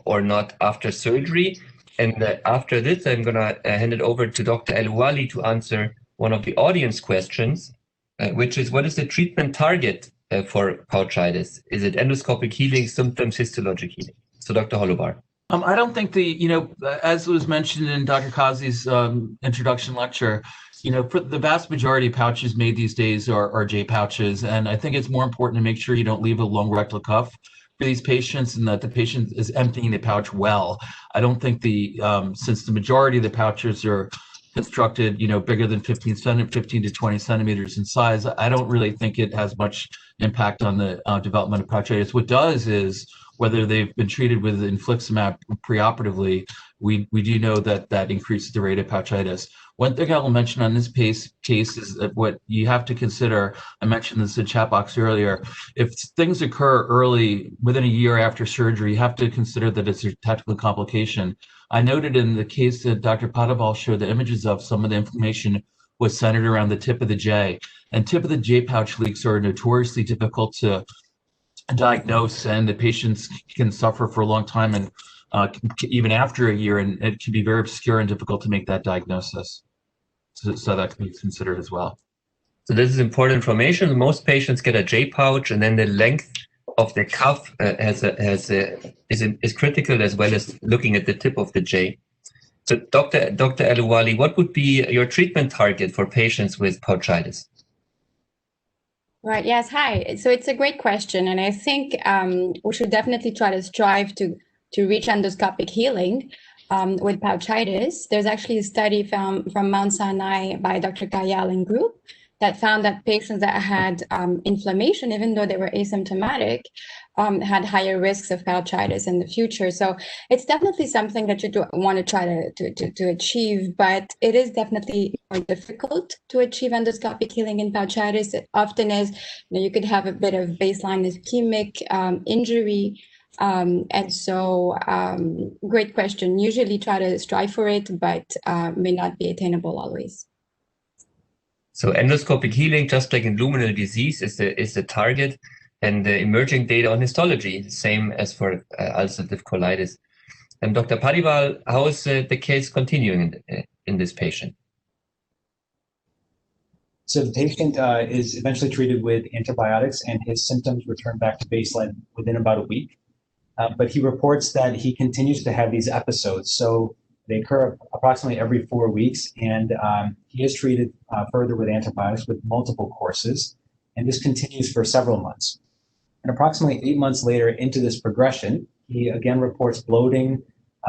or not after surgery? And after this, I'm going to hand it over to Dr. Elouali to answer one of the audience questions, which is, what is the treatment target for pouchitis? Is it endoscopic healing, symptoms, histologic healing? So Dr. Holubar. I don't think as was mentioned in Dr. Kazi's introduction lecture, for the vast majority of pouches made these days are J pouches. And I think it's more important to make sure you don't leave a long rectal cuff for these patients and that the patient is emptying the pouch well. I don't think since the majority of the pouches are constructed, bigger than 15 to 20 centimeters in size, I don't really think it has much impact on the development of pouchitis. What does is, whether they've been treated with infliximab preoperatively, we do know that increases the rate of pouchitis. One thing I will mention on this case is that what you have to consider, I mentioned this in chat box earlier, if things occur early, within a year after surgery, you have to consider that it's a technical complication. I noted in the case that Dr. Padival showed the images of, some of the inflammation was centered around the tip of the J. And tip of the J pouch leaks are notoriously difficult to diagnose, and the patients can suffer for a long time, and even after a year, and it can be very obscure and difficult to make that diagnosis. So that can be considered as well. So this is important information. Most patients get a J pouch, and then the length of the cuff is critical, as well as looking at the tip of the J. So Dr. Elouali, what would be your treatment target for patients with pouchitis? Right. Yes. Hi. So it's a great question. And I think we should definitely try to strive to reach endoscopic healing with pouchitis. There's actually a study from Mount Sinai by Dr. Kayal and group that found that patients that had inflammation, even though they were asymptomatic, had higher risks of pouchitis in the future. So it's definitely something that you do want to try to achieve, but it is definitely more difficult to achieve endoscopic healing in pouchitis. It often is, you could have a bit of baseline ischemic injury. And so, great question. Usually try to strive for it, but may not be attainable always. So endoscopic healing, just like in luminal disease, is the target, and the emerging data on histology, same as for ulcerative colitis. And Dr. Padiwal, how is the case continuing in this patient? So the patient is eventually treated with antibiotics, and his symptoms return back to baseline within about a week. But he reports that he continues to have these episodes. So they occur approximately every 4 weeks, and he is treated further with antibiotics with multiple courses, and this continues for several months. And approximately 8 months later into this progression, he again reports bloating,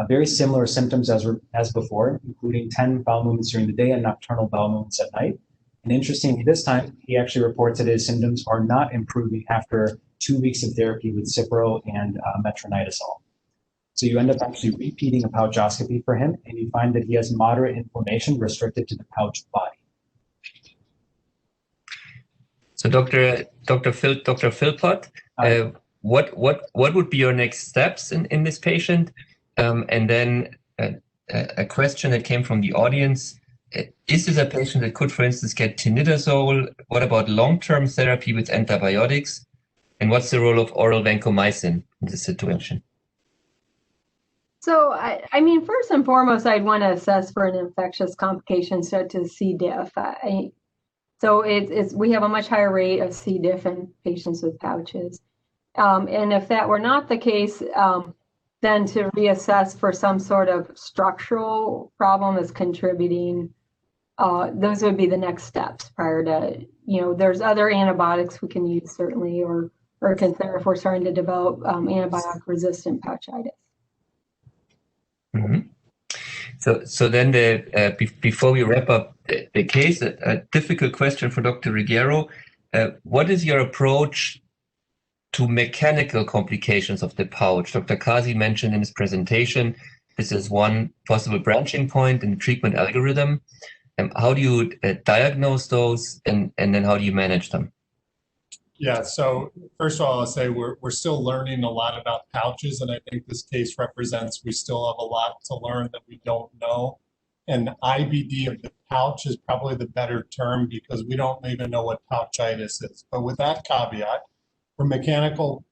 very similar symptoms as before, including 10 bowel movements during the day and nocturnal bowel movements at night. And interestingly, this time, he actually reports that his symptoms are not improving after 2 weeks of therapy with Cipro and metronidazole. So you end up actually repeating a pouchoscopy for him, and you find that he has moderate inflammation restricted to the pouch body. So Dr. Philpott, what would be your next steps in this patient? And then a question that came from the audience: is this a patient that could, for instance, get tinidazole? What about long-term therapy with antibiotics? And what's the role of oral vancomycin in this situation? So, I mean, first and foremost, I'd want to assess for an infectious complication such as C. diff. So we have a much higher rate of C. diff in patients with pouches. And if that were not the case, then to reassess for some sort of structural problem is contributing. Those would be the next steps prior to, there's other antibiotics we can use certainly, or consider if we're starting to develop antibiotic-resistant pouchitis. Mm-hmm. So then before we wrap up the case, a difficult question for Dr. Ruggiero. What is your approach to mechanical complications of the pouch? Dr. Kasi mentioned in his presentation, this is one possible branching point in the treatment algorithm. How do you diagnose those, and then how do you manage them? Yeah, so first of all, I'll say we're still learning a lot about pouches, and I think this case represents we still have a lot to learn that we don't know. And IBD of the pouch is probably the better term because we don't even know what pouchitis is. But with that caveat, for mechanical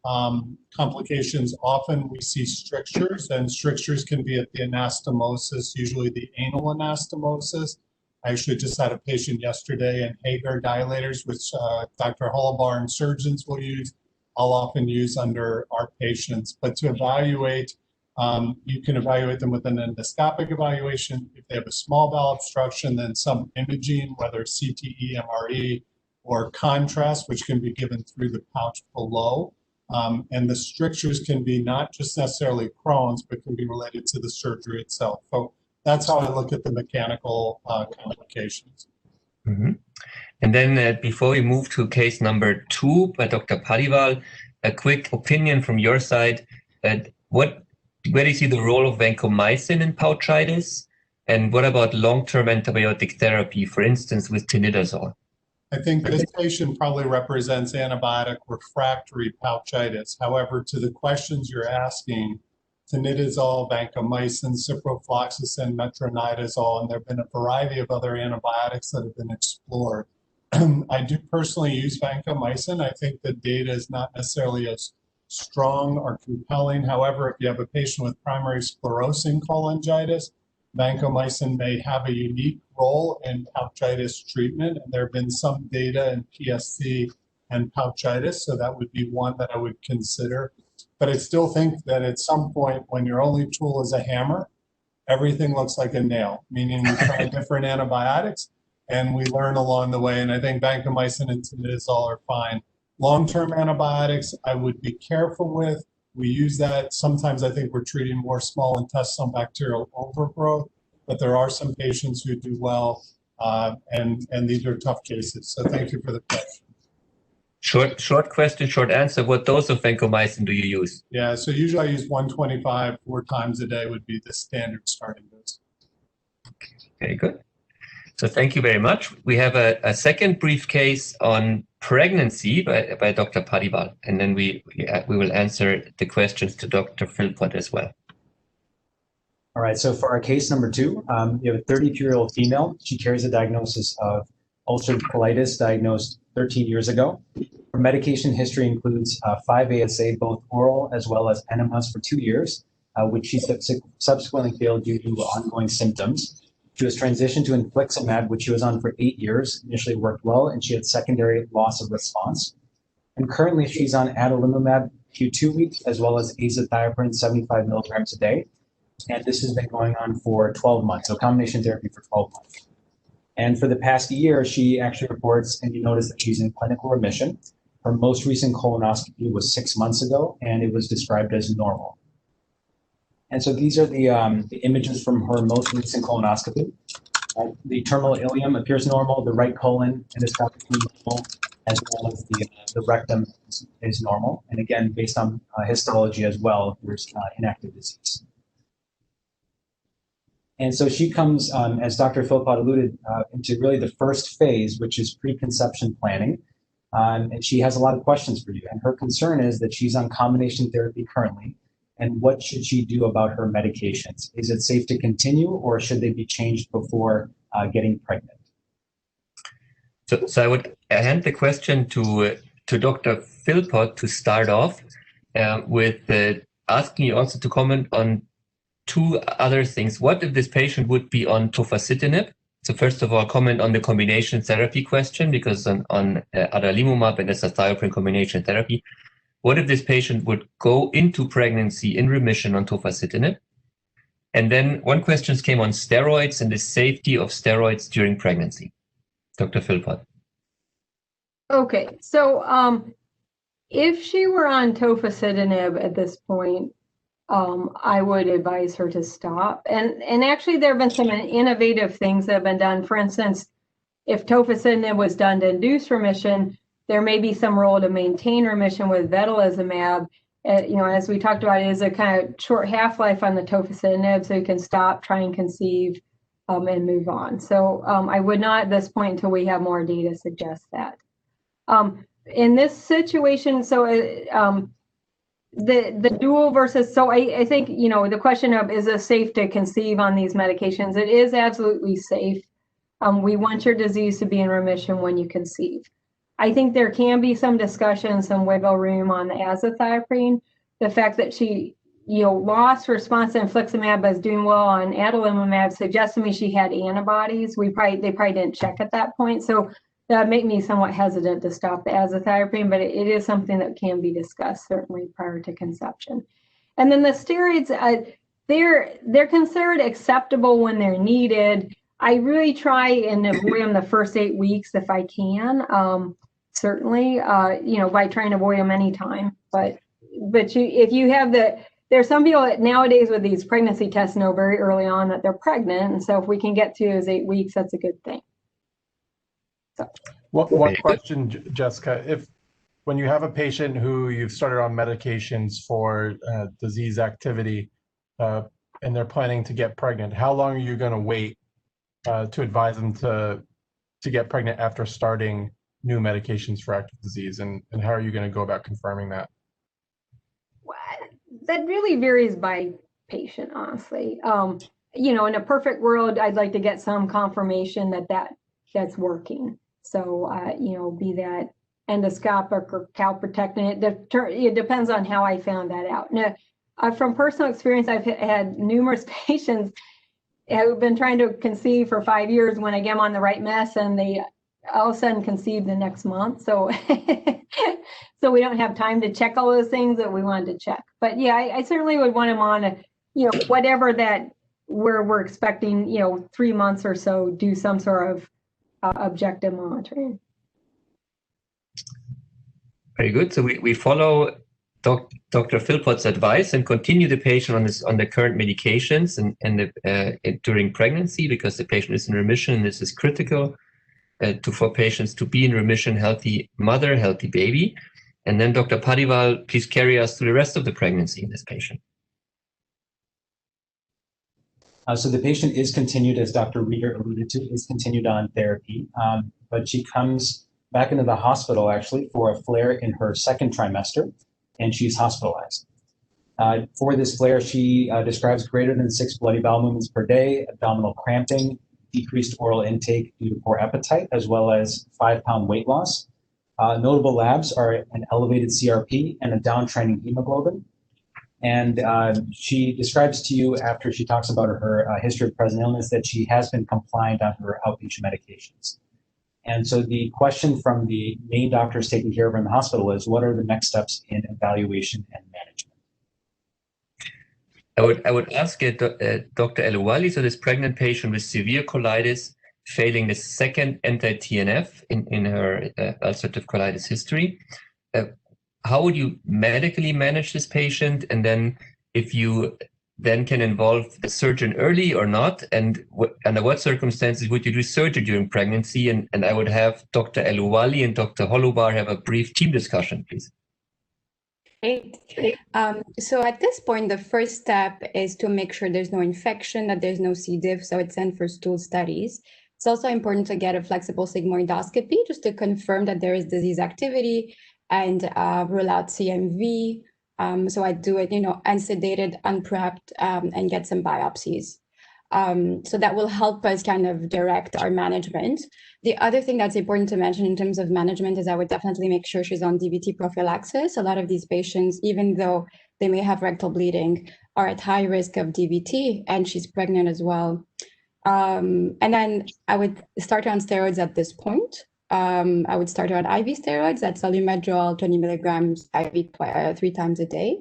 complications, often we see strictures, and strictures can be at the anastomosis, usually the anal anastomosis. I actually just had a patient yesterday, and Hager dilators, which Dr. Hollebar and surgeons will use, I'll often use under our patients. But to evaluate, you can evaluate them with an endoscopic evaluation. If they have a small bowel obstruction, then some imaging, whether CTE, MRE, or contrast, which can be given through the pouch below. And the strictures can be not just necessarily Crohn's, but can be related to the surgery itself. So that's how I look at the mechanical complications. Mm-hmm. And then before we move to case number 2 by Dr. Padiwal, a quick opinion from your side. Where do you see the role of vancomycin in pouchitis? And what about long-term antibiotic therapy, for instance, with tinidazole? I think this patient probably represents antibiotic refractory pouchitis. However, to the questions you're asking, tinidazole, vancomycin, ciprofloxacin, metronidazole, and there have been a variety of other antibiotics that have been explored. I do personally use vancomycin. I think the data is not necessarily as strong or compelling. However, if you have a patient with primary sclerosing cholangitis, vancomycin may have a unique role in pouchitis treatment. And there have been some data in PSC and pouchitis, so that would be one that I would consider. But I still think that at some point, when your only tool is a hammer, everything looks like a nail, meaning we try different antibiotics and we learn along the way. And I think vancomycin and tinidazole are fine. Long-term antibiotics, I would be careful with. We use that. Sometimes I think we're treating more small intestinal bacterial overgrowth, but there are some patients who do well, and these are tough cases. So thank you for the question. Short question, short answer. What dose of vancomycin do you use? Yeah, so usually I use 125 4 times a day would be the standard starting dose. Very good. So thank you very much. We have a second brief case on pregnancy by Dr. Padiwal, and then we will answer the questions to Dr. Philpott as well. All right, so for our case number 2, you have a 32-year-old female. She carries a diagnosis of ulcerative colitis diagnosed 13 years ago. Her medication history includes 5-ASA, both oral as well as enemas for 2 years, which she subsequently failed due to ongoing symptoms. She was transitioned to infliximab, which she was on for 8 years, initially worked well, and she had secondary loss of response. And currently she's on adalimumab Q2 weeks, as well as azathioprine 75 milligrams a day. And this has been going on for 12 months, so combination therapy for 12 months. And for the past year, she actually reports, and you notice that she's in clinical remission. Her most recent colonoscopy was 6 months ago, and it was described as normal. And so these are the images from her most recent colonoscopy. The terminal ileum appears normal, the right colon endoscopically normal, as well as the rectum is normal. And again, based on histology as well, there's inactive disease. And so she comes, as Dr. Philpott alluded, into really the first phase, which is preconception planning. And she has a lot of questions for you. And her concern is that she's on combination therapy currently. And what should she do about her medications? Is it safe to continue, or should they be changed before getting pregnant? So I would hand the question to Dr. Philpott to start off with asking you also to comment on 2 other things. What if this patient would be on tofacitinib? So first of all, comment on the combination therapy question, because on adalimumab and azathioprine combination therapy, what if this patient would go into pregnancy in remission on tofacitinib? And then one question came on steroids and the safety of steroids during pregnancy. Dr. Philpott. Okay, so if she were on tofacitinib at this point, I would advise her to stop. And actually, there have been some innovative things that have been done. For instance, if tofacitinib was done to induce remission, there may be some role to maintain remission with vedolizumab. As we talked about, it is a kind of short half-life on the tofacitinib, so you can stop, try and conceive, and move on. So I would not at this point until we have more data suggest that. In this situation, so the dual versus, so I think, the question of is it safe to conceive on these medications? It is absolutely safe. We want your disease to be in remission when you conceive. I think there can be some discussion, some wiggle room on the azathioprine. The fact that she, lost response to infliximab but is doing well on adalimumab suggests to me she had antibodies. They probably didn't check at that point. So that made me somewhat hesitant to stop the azathioprine, but it is something that can be discussed certainly prior to conception. And then the steroids, they're considered acceptable when they're needed. I really try and avoid them the first 8 weeks if I can. Certainly, by trying to avoid them anytime. But if you have there's some people that nowadays with these pregnancy tests know very early on that they're pregnant, and so if we can get to those 8 weeks, that's a good thing. So. One question, Jessica, when you have a patient who you've started on medications for disease activity, and they're planning to get pregnant, how long are you going to wait to advise them to get pregnant after starting new medications for active disease, and how are you going to go about confirming that? Well, that really varies by patient, honestly. In a perfect world, I'd like to get some confirmation that's working. So, be that endoscopic or calprotectin. It depends on how I found that out. Now, from personal experience, I've had numerous patients who've been trying to conceive for 5 years when I get them on the right mess, and they all of a sudden conceive the next month. So, so we don't have time to check all those things that we wanted to check. But yeah, I certainly would want them on, whatever that we're expecting, 3 months or so, do some sort of objective monitoring. Very good. So we follow Dr. Philpott's advice and continue the patient on the current medications and during pregnancy, because the patient is in remission and this is critical. for patients to be in remission, healthy mother, healthy baby. And then Dr. Padiwal, please carry us through the rest of the pregnancy in this patient. So the patient is continued, as Dr. Reeder alluded to, is continued on therapy, but she comes back into the hospital actually for a flare in her second trimester, and she's hospitalized. For this flare, she describes greater than 6 bloody bowel movements per day, abdominal cramping, decreased oral intake due to poor appetite, as well as 5-pound weight loss. Notable labs are an elevated CRP and a downtrending hemoglobin. And she describes to you, after she talks about her history of present illness, that she has been compliant on her outpatient medications. And so the question from the main doctors taking care of her in the hospital is, what are the next steps in evaluation and management? I would ask Dr. Elouali, so this pregnant patient with severe colitis, failing the second anti-TNF in her ulcerative colitis history. How would you medically manage this patient? And then if you then can involve the surgeon early or not, and under what circumstances would you do surgery during pregnancy? And I would have Dr. Elouali and Dr. Holubar have a brief team discussion, please. Great. So at this point, the first step is to make sure there's no infection, that there's no C. diff, so it's sent for stool studies. It's also important to get a flexible sigmoidoscopy just to confirm that there is disease activity and rule out CMV. So I do it, unsedated, unprepped, and get some biopsies. So that will help us kind of direct our management. The other thing that's important to mention in terms of management is I would definitely make sure she's on DVT prophylaxis. A lot of these patients, even though they may have rectal bleeding, are at high risk of DVT, and she's pregnant as well. And then I would start her on steroids at this point. I would start her on IV steroids, that's Alumedrol, 20 milligrams IV 3 times a day,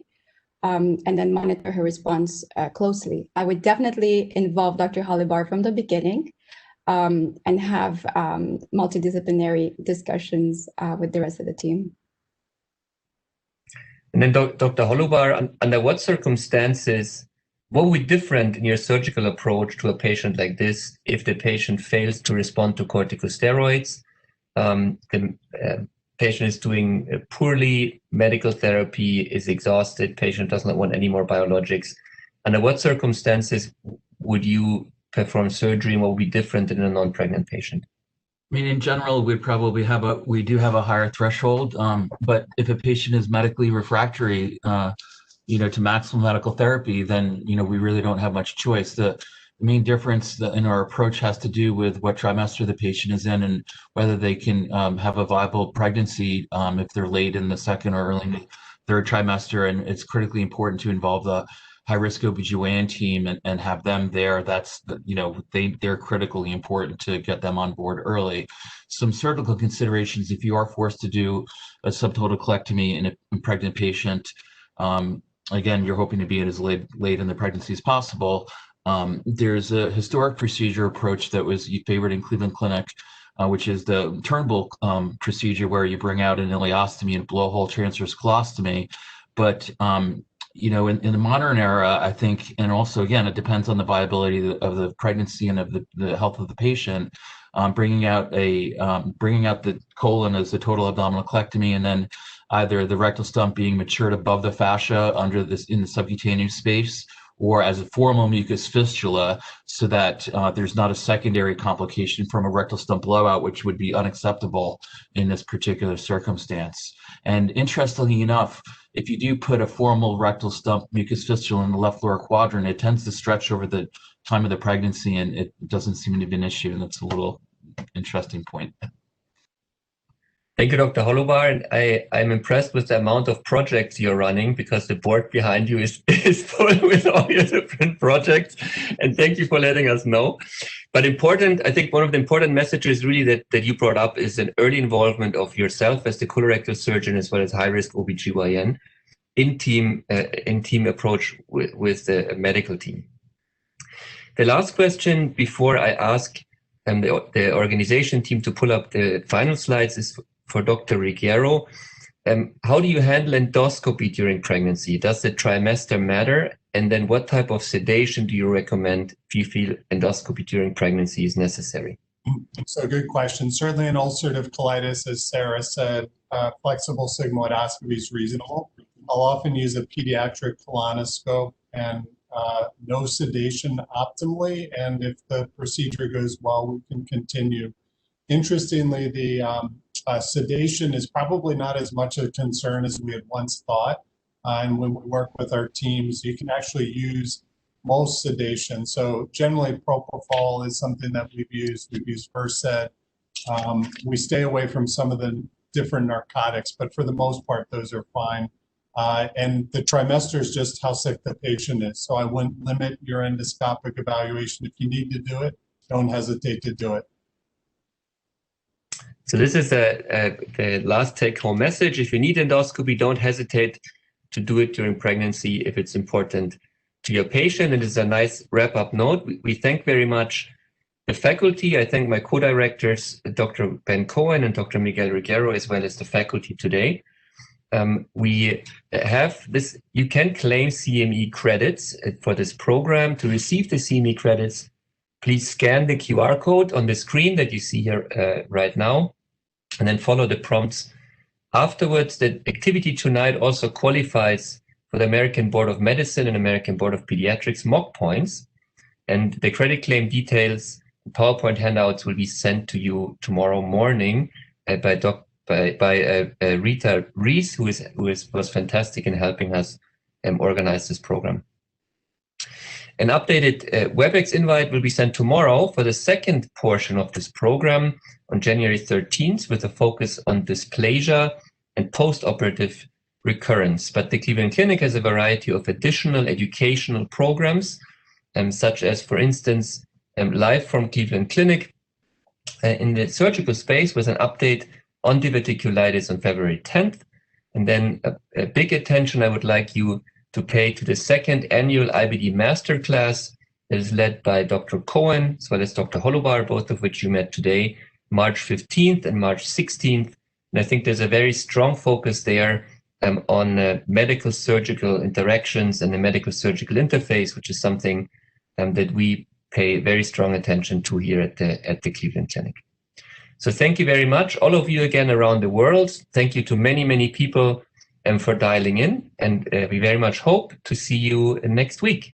and then monitor her response closely. I would definitely involve Dr. Holubar from the beginning and have multidisciplinary discussions with the rest of the team. And then Dr. Holubar, under what circumstances, what would be different in your surgical approach to a patient like this if the patient fails to respond to corticosteroids? The patient is doing poorly, medical therapy is exhausted, patient does not want any more biologics. Under what circumstances would you perform surgery, and what would be different in a non-pregnant patient? I mean, in general, we do have a higher threshold, but if a patient is medically refractory, to maximum medical therapy, then, we really don't have much choice. The main difference in our approach has to do with what trimester the patient is in and whether they can have a viable pregnancy if they're late in the second or early in the third trimester. And it's critically important to involve the high-risk OBGYN team and have them there. That's, they're critically important to get them on board early. Some surgical considerations, if you are forced to do a subtotal colectomy in a pregnant patient, again, you're hoping to be as late in the pregnancy as possible. There's a historic procedure approach that was favored in Cleveland Clinic, which is the Turnbull procedure, where you bring out an ileostomy and blowhole transverse colostomy. But in the modern era, I think, and also again, it depends on the viability of the pregnancy and of the health of the patient. Bringing out the colon as a total abdominal colectomy, and then either the rectal stump being matured above the fascia in the subcutaneous space, or as a formal mucus fistula, so that there's not a secondary complication from a rectal stump blowout, which would be unacceptable in this particular circumstance. And interestingly enough, if you do put a formal rectal stump mucus fistula in the left lower quadrant, it tends to stretch over the time of the pregnancy, and it doesn't seem to be an issue. And that's a little interesting point. Thank you, Dr. Holubar. And I'm impressed with the amount of projects you're running, because the board behind you is full with all your different projects. And thank you for letting us know. But I think one of the important messages really that you brought up is an early involvement of yourself as the colorectal surgeon, as well as high-risk OBGYN in team approach with the medical team. The last question before I ask the organization team to pull up the final slides is for Dr. Ruggiero. How do you handle endoscopy during pregnancy? Does the trimester matter? And then what type of sedation do you recommend if you feel endoscopy during pregnancy is necessary? So good question. Certainly in ulcerative colitis, as Sarah said, flexible sigmoidoscopy is reasonable. I'll often use a pediatric colonoscope and no sedation optimally. And if the procedure goes well, we can continue. Interestingly, the sedation is probably not as much a concern as we had once thought. And when we work with our teams, you can actually use most sedation. So generally propofol is something that we've used. We've used Versed. We stay away from some of the different narcotics, but for the most part, those are fine. And the trimester is just how sick the patient is. So I wouldn't limit your endoscopic evaluation. If you need to do it, don't hesitate to do it. So this is the last take-home message. If you need endoscopy, don't hesitate to do it during pregnancy if it's important to your patient. And it's a nice wrap-up note. We thank very much the faculty. I thank my co-directors, Dr. Ben Cohen and Dr. Miguel Reguero, as well as the faculty today. We have this, you can claim CME credits for this program. To receive the CME credits, please scan the QR code on the screen that you see here right now, and then follow the prompts. Afterwards, the activity tonight also qualifies for the American Board of Medicine and American Board of Pediatrics mock points. And the credit claim details, PowerPoint handouts will be sent to you tomorrow morning by Rita Reese, who was fantastic in helping us organize this program. An updated WebEx invite will be sent tomorrow for the second portion of this program on January 13th with a focus on dysplasia and post-operative recurrence. But the Cleveland Clinic has a variety of additional educational programs, such as, for instance, Live from Cleveland Clinic in the surgical space with an update on diverticulitis on February 10th. And then a big attention I would like you to pay to the second annual IBD Masterclass that is led by Dr. Cohen as well as Dr. Holobar, both of which you met today, March 15th and March 16th. And I think there's a very strong focus there on medical surgical interactions and the medical surgical interface, which is something that we pay very strong attention to here at the Cleveland Clinic. So thank you very much, all of you again around the world. Thank you to many, many people for dialing in, and we very much hope to see you next week.